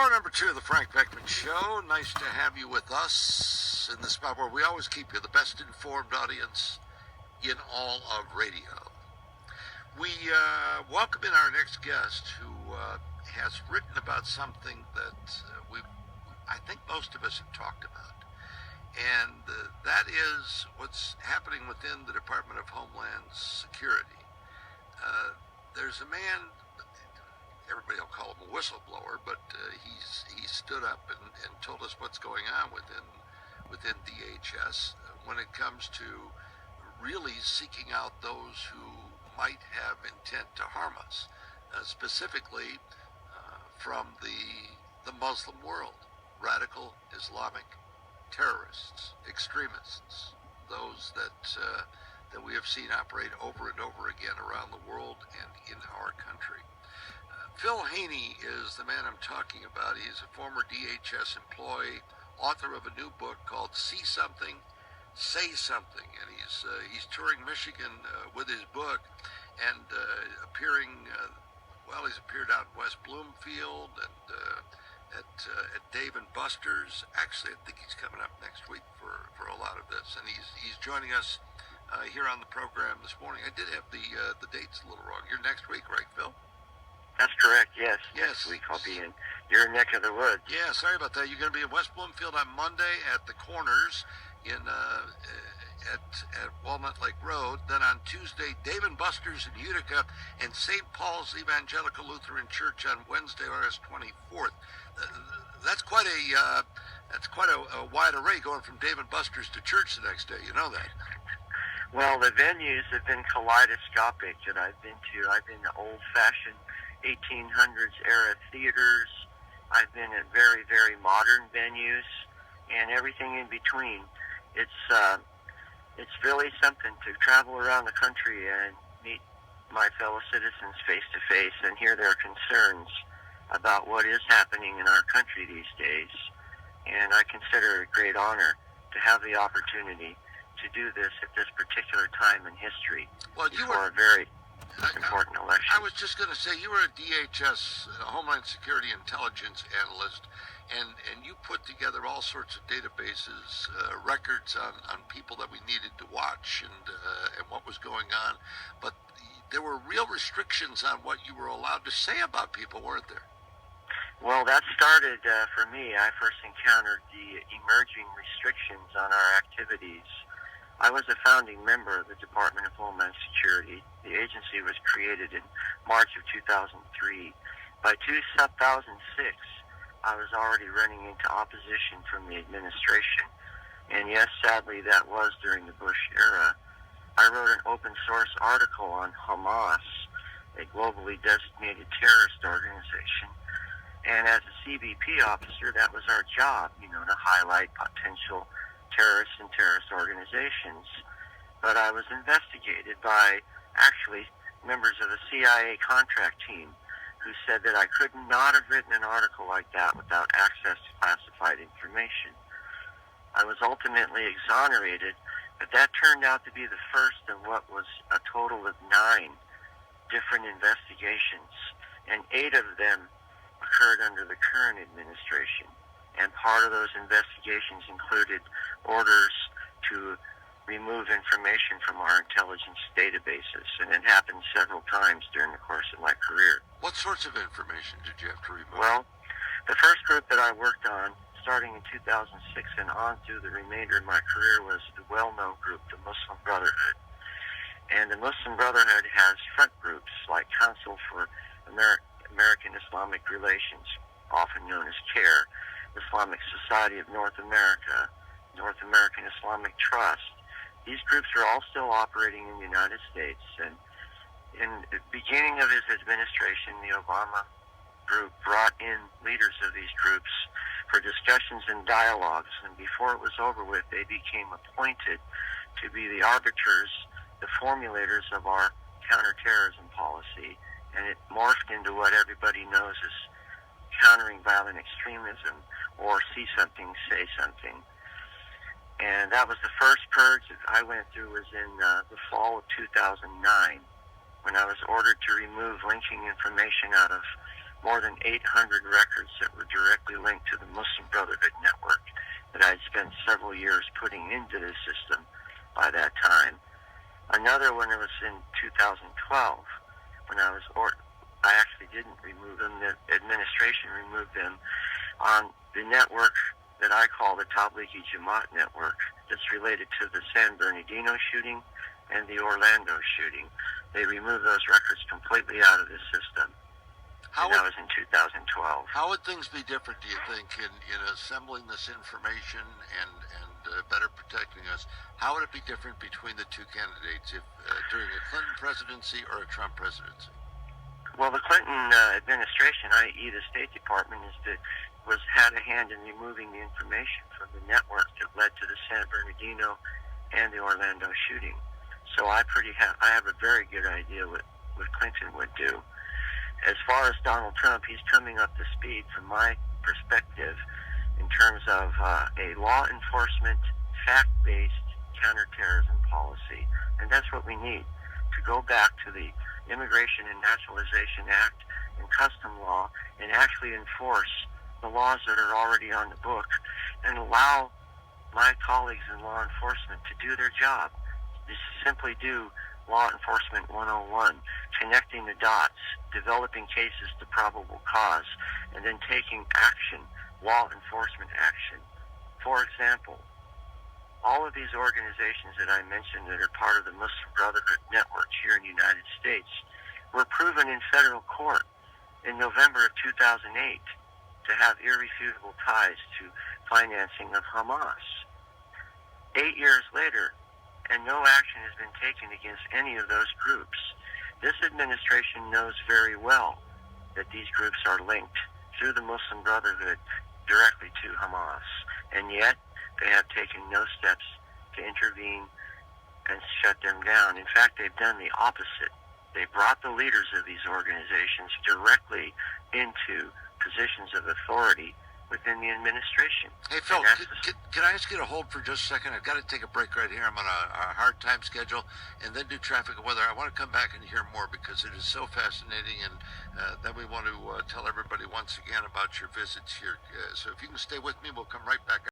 Hour number 2 of the Frank Beckman Show. Nice to have you with us in the spot where we always keep you the best informed audience in all of radio. We welcome in our next guest who has written about something that I think most of us have talked about. And that is what's happening within the Department of Homeland Security. There's a man, everybody will call him a whistleblower, but he stood up and told us what's going on within DHS when it comes to really seeking out those who might have intent to harm us, specifically from the Muslim world, radical Islamic terrorists, extremists, those that we have seen operate over and over again around the world and in our country. Phil Haney is the man I'm talking about. He's a former DHS employee, author of a new book called See Something, Say Something, and he's touring Michigan with his book and appearing. He's appeared out in West Bloomfield and at Dave & Buster's. Actually, I think he's coming up next week for a lot of this, and he's joining us here on the program this morning. I did have the dates a little wrong. You're next week, right, Phil? That's correct, yes. Yes. Next week I'll be in your neck of the woods. Yeah, sorry about that. You're going to be in West Bloomfield on Monday at the Corners at Walnut Lake Road. Then on Tuesday, Dave & Buster's in Utica and St. Paul's Evangelical Lutheran Church on Wednesday, August 24th. That's quite a wide array going from Dave & Buster's to church the next day. You know that. Well, the venues have been kaleidoscopic that I've been to. I've been to old-fashioned 1800s era theaters. I've been at very, very modern venues and everything in between. It's really something to travel around the country and meet my fellow citizens face to face and hear their concerns about what is happening in our country these days. And I consider it a great honor to have the opportunity to do this at this particular time in history before a very important election. I was just going to say, you were a DHS, Homeland Security Intelligence Analyst, and you put together all sorts of databases, records on people that we needed to watch and what was going on. But there were real restrictions on what you were allowed to say about people, weren't there? Well, that started for me. I first encountered the emerging restrictions on our activities. I was a founding member of the Department of Homeland Security. The agency was created in March of 2003. By 2006, I was already running into opposition from the administration. And yes, sadly, that was during the Bush era. I wrote an open source article on Hamas, a globally designated terrorist organization. And as a CBP officer, that was our job, to highlight potential terrorists and terrorist organizations. But I was investigated by actually members of the CIA contract team who said that I could not have written an article like that without access to classified information. I was ultimately exonerated, but that turned out to be the first of what was a total of 9 different investigations, and 8 of them occurred under the current administration. And part of those investigations included orders to remove information from our intelligence databases, and it happened several times during the course of my career. What sorts of information did you have to remove? Well, the first group that I worked on, starting in 2006 and on through the remainder of my career, was the well-known group, the Muslim Brotherhood. And the Muslim Brotherhood has front groups like Council for American Islamic Relations, often known as CARE, Islamic Society of North America, North American Islamic Trust. These groups are all still operating in the United States. And in the beginning of his administration, the Obama group brought in leaders of these groups for discussions and dialogues. And before it was over with, they became appointed to be the arbiters, the formulators of our counterterrorism policy. And it morphed into what everybody knows as countering violent extremism, or See Something, Say Something. And that was the first purge that I went through was in the fall of 2009, when I was ordered to remove linking information out of more than 800 records that were directly linked to the Muslim Brotherhood network that I'd spent several years putting into the system by that time. Another one was in 2012 when I actually didn't remove them. The administration removed them on the network that I call the Tablighi Jamaat network that's related to the San Bernardino shooting and the Orlando shooting. They removed those records completely out of the system. That was in 2012. How would things be different, do you think, in assembling this information and better protecting us? How would it be different between the two candidates if during a Clinton presidency or a Trump presidency? Well, the Clinton administration, i.e. the State Department, had a hand in removing the information from the network that led to the San Bernardino and the Orlando shooting. So I have a very good idea what Clinton would do. As far as Donald Trump, he's coming up to speed from my perspective in terms of a law enforcement, fact-based counterterrorism policy. And that's what we need, to go back to the Immigration and Naturalization Act and custom law and actually enforce the laws that are already on the book and allow my colleagues in law enforcement to do their job. Just simply do Law Enforcement 101, connecting the dots, developing cases to probable cause, and then taking action, law enforcement action. For example, all of these organizations that I mentioned that are part of the Muslim Brotherhood network here in the United States were proven in federal court in November of 2008 to have irrefutable ties to financing of Hamas. 8 years later, and no action has been taken against any of those groups. This administration knows very well that these groups are linked through the Muslim Brotherhood directly to Hamas, and yet they have taken no steps to intervene and shut them down. In fact, they've done the opposite. They brought the leaders of these organizations directly into positions of authority within the administration. Hey, Phil, can I ask you to hold for just a second? I've got to take a break right here. I'm on a hard time schedule, and then do traffic and weather. I want to come back and hear more because it is so fascinating, and then we want to tell everybody once again about your visits here. So if you can stay with me, we'll come right back.